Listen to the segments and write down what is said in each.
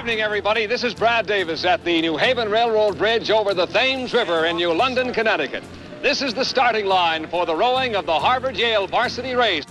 evening, everybody. This is Brad Davis at the New Haven Railroad Bridge over the Thames River in New London, Connecticut. This is the starting line for the rowing of the Harvard-Yale varsity race.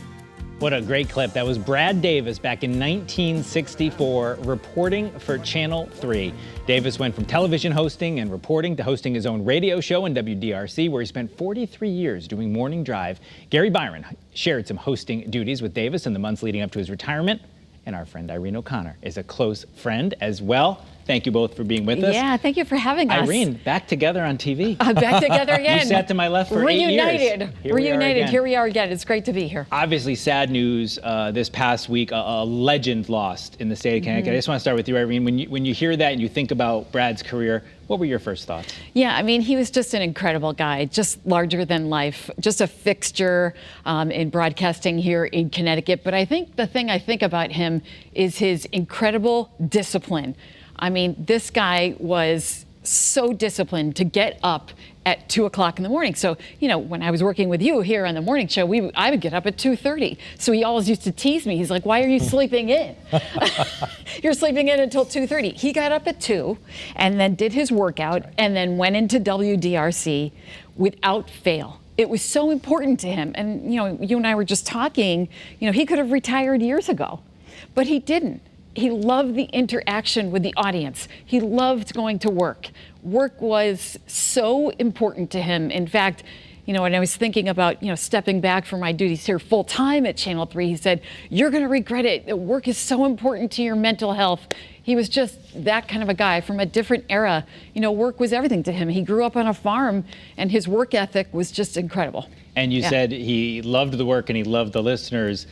What a great clip. That was Brad Davis back in 1964 reporting for Channel 3. Davis went from television hosting and reporting to hosting his own radio show in WDRC, where he spent 43 years doing Morning Drive. Gary Byron shared some hosting duties with Davis in the months leading up to his retirement. And our friend Irene O'Connor is a close friend as well. Thank you both for being with us. Yeah, thank you for having us. Irene, back together on TV. Back together again. You sat to my left for 8 years. Reunited. Here we are again. It's great to be here. Obviously, sad news this past week. A legend lost in the state of Connecticut. I just want to start with you, Irene. When you hear that and you think about Brad's career, what were your first thoughts? Yeah, I mean, he was just an incredible guy, just larger than life, just a fixture in broadcasting here in Connecticut. But I think the thing I think about him is his incredible discipline. I mean, this guy was so disciplined to get up at 2 o'clock in the morning. So, you know, when I was working with you here on the morning show, I would get up at 2:30. So he always used to tease me. He's like, why are you sleeping in? You're sleeping in until 2:30. He got up at 2 and then did his workout and then went into WDRC without fail. It was so important to him. And, you know, you and I were just talking, you know, he could have retired years ago, but he didn't. He loved the interaction with the audience. He loved going to work. Work was so important to him. In fact, you know, when I was thinking about, you know, stepping back from my duties here full time at Channel 3, he said, you're going to regret it. Work is so important to your mental health. He was just that kind of a guy from a different era. You know, work was everything to him. He grew up on a farm and his work ethic was just incredible. And you said he loved the work and he loved the listeners.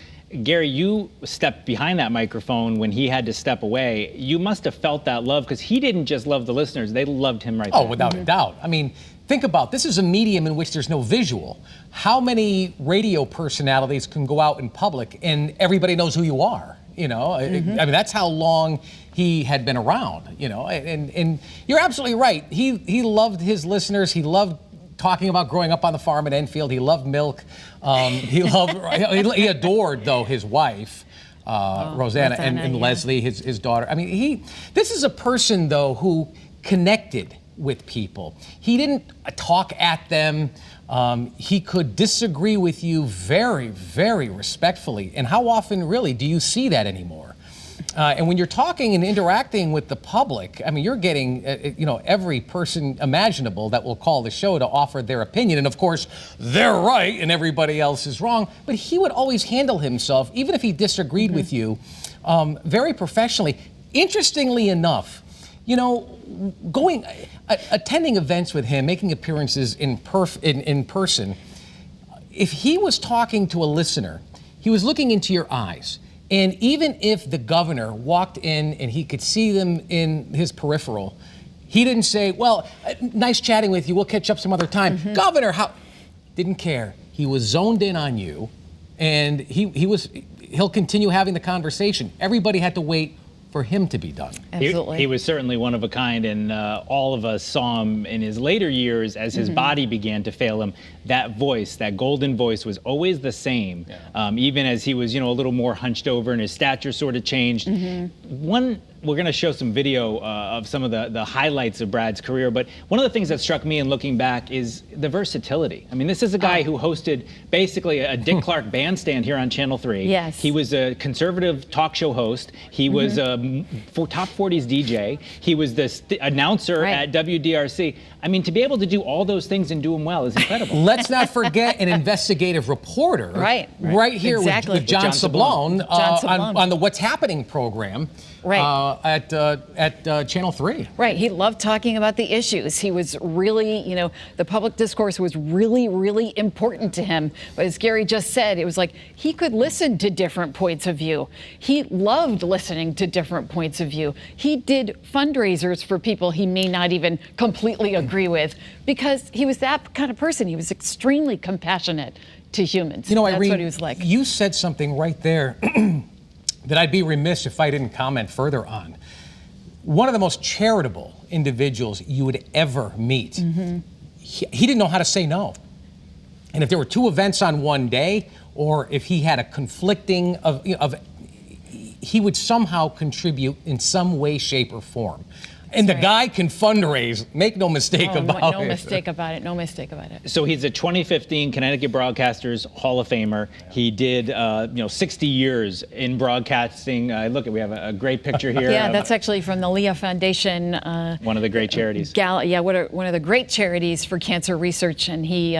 Gary, you stepped behind that microphone when he had to step away. You must have felt that love because he didn't just love the listeners, they loved him right there. Oh, without a doubt. I mean, think about this is a medium in which there's no visual. How many radio personalities can go out in public and everybody knows who you are? You know, I mean, that's how long he had been around, you know, and you're absolutely right. He loved his listeners. He loved talking about growing up on the farm at Enfield. He loved milk. He adored, though, his wife, Rosanna, and Leslie, his daughter. I mean, this is a person, though, who connected with people. He didn't talk at them. He could disagree with you very, very respectfully. And how often, really, do you see that anymore? And when you're talking and interacting with the public, I mean, you're getting, you know, every person imaginable that will call the show to offer their opinion. And of course, they're right and everybody else is wrong. But he would always handle himself, even if he disagreed with you, very professionally. Interestingly enough, you know, attending events with him, making appearances in person, if he was talking to a listener, he was looking into your eyes. And even if the governor walked in and he could see them in his peripheral, he didn't say, well, nice chatting with you, we'll catch up some other time. Governor, how? Didn't care. He was zoned in on you, and he'll continue having the conversation. Everybody had to wait for him to be done. Absolutely. He was certainly one of a kind, and all of us saw him in his later years as his body began to fail him. That voice, that golden voice, was always the same, even as he was, you know, a little more hunched over and his stature sort of changed. We're going to show some video of some of the highlights of Brad's career, but one of the things that struck me in looking back is the versatility. I mean, this is a guy who hosted basically a Dick Clark bandstand here on Channel 3. Yes. He was a conservative talk show host. He was a Top 40s DJ. He was the announcer at WDRC. I mean, to be able to do all those things and do them well is incredible. Let's not forget an investigative reporter right here with John Sablon on the What's Happening program. At Channel 3. Right, he loved talking about the issues. He was really, you know, the public discourse was really, really important to him. But as Gary just said, it was like he could listen to different points of view. He loved listening to different points of view. He did fundraisers for people he may not even completely agree with because he was that kind of person. He was extremely compassionate to humans. You know, That's Irene, what he was like. You said something right there that I'd be remiss if I didn't comment further on. One of the most charitable individuals you would ever meet. He didn't know how to say no. And if there were two events on one day, or if he had a conflicting he would somehow contribute in some way, shape, or form. And the right. guy can fundraise. Make no mistake about it. No mistake about it. No mistake about it. So he's a 2015 Connecticut Broadcasters Hall of Famer. He did, 60 years in broadcasting. Look, we have a great picture here. Yeah, that's actually from the Leah Foundation. One of the great charities. One of the great charities for cancer research, and he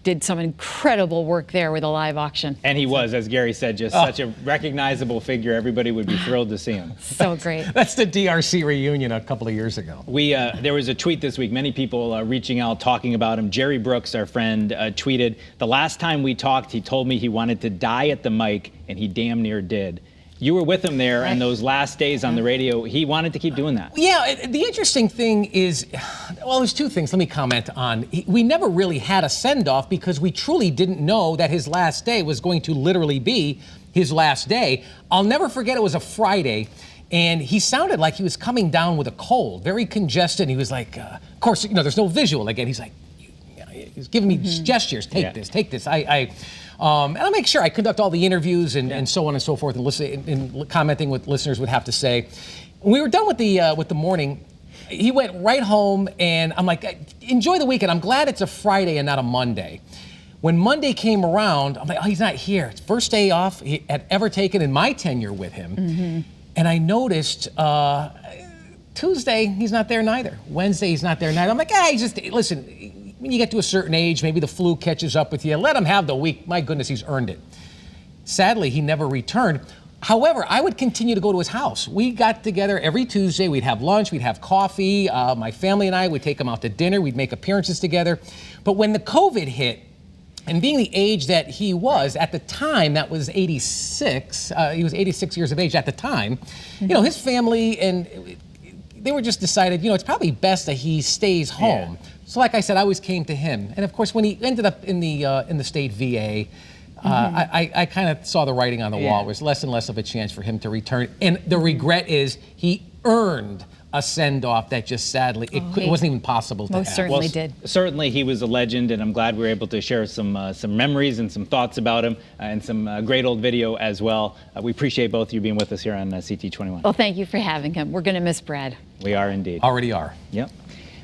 did some incredible work there with a live auction. And he was, as Gary said, just such a recognizable figure. Everybody would be thrilled to see him. So great. That's the DRC reunion a couple of years ago. There was a tweet this week, many people reaching out, talking about him. Jerry Brooks, our friend, tweeted, "The last time we talked, he told me he wanted to die at the mic, and he damn near did." You were with him there, and those last days on the radio, he wanted to keep doing that. Yeah, the interesting thing is, well, there's two things let me comment on. We never really had a send-off because we truly didn't know that his last day was going to literally be his last day. I'll never forget, it was a Friday, and he sounded like he was coming down with a cold, very congested. He was like, of course, there's no visual again. He's like, he's giving me gestures. Take this, take this. And I'll make sure I conduct all the interviews and so on and so forth, and listen and commenting what listeners would have to say. When we were done with the morning, he went right home, and I'm like, enjoy the weekend. I'm glad it's a Friday and not a Monday. When Monday came around, I'm like, oh, he's not here. It's first day off he had ever taken in my tenure with him. And I noticed Tuesday, he's not there neither. Wednesday, he's not there neither. I'm like, listen, when you get to a certain age, maybe the flu catches up with you. Let him have the week. My goodness, he's earned it. Sadly, he never returned. However, I would continue to go to his house. We got together every Tuesday. We'd have lunch, we'd have coffee. My family and I would take him out to dinner. We'd make appearances together. But when the COVID hit, and being the age that he was at the time, that was 86. He was 86 years of age at the time. His family and they were just decided, it's probably best that he stays home. Yeah. So, like I said, I always came to him. And of course, when he ended up in the state VA, I kind of saw the writing on the wall. There was less and less of a chance for him to return. And the regret is he earned a send-off that just sadly, it wasn't even possible to have. Most certainly did. Certainly he was a legend, and I'm glad we were able to share some memories and some thoughts about him, and some great old video as well. We appreciate both of you being with us here on CT21. Well, thank you for having him. We're going to miss Brad. We are indeed. Already are. Yep.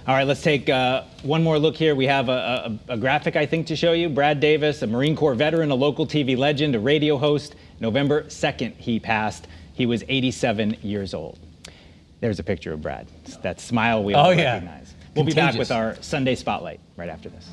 All right, let's take one more look here. We have a graphic, I think, to show you. Brad Davis, a Marine Corps veteran, a local TV legend, a radio host. November 2nd, he passed. He was 87 years old. There's a picture of Brad. That smile we all recognize. We'll be back with our Sunday Spotlight right after this.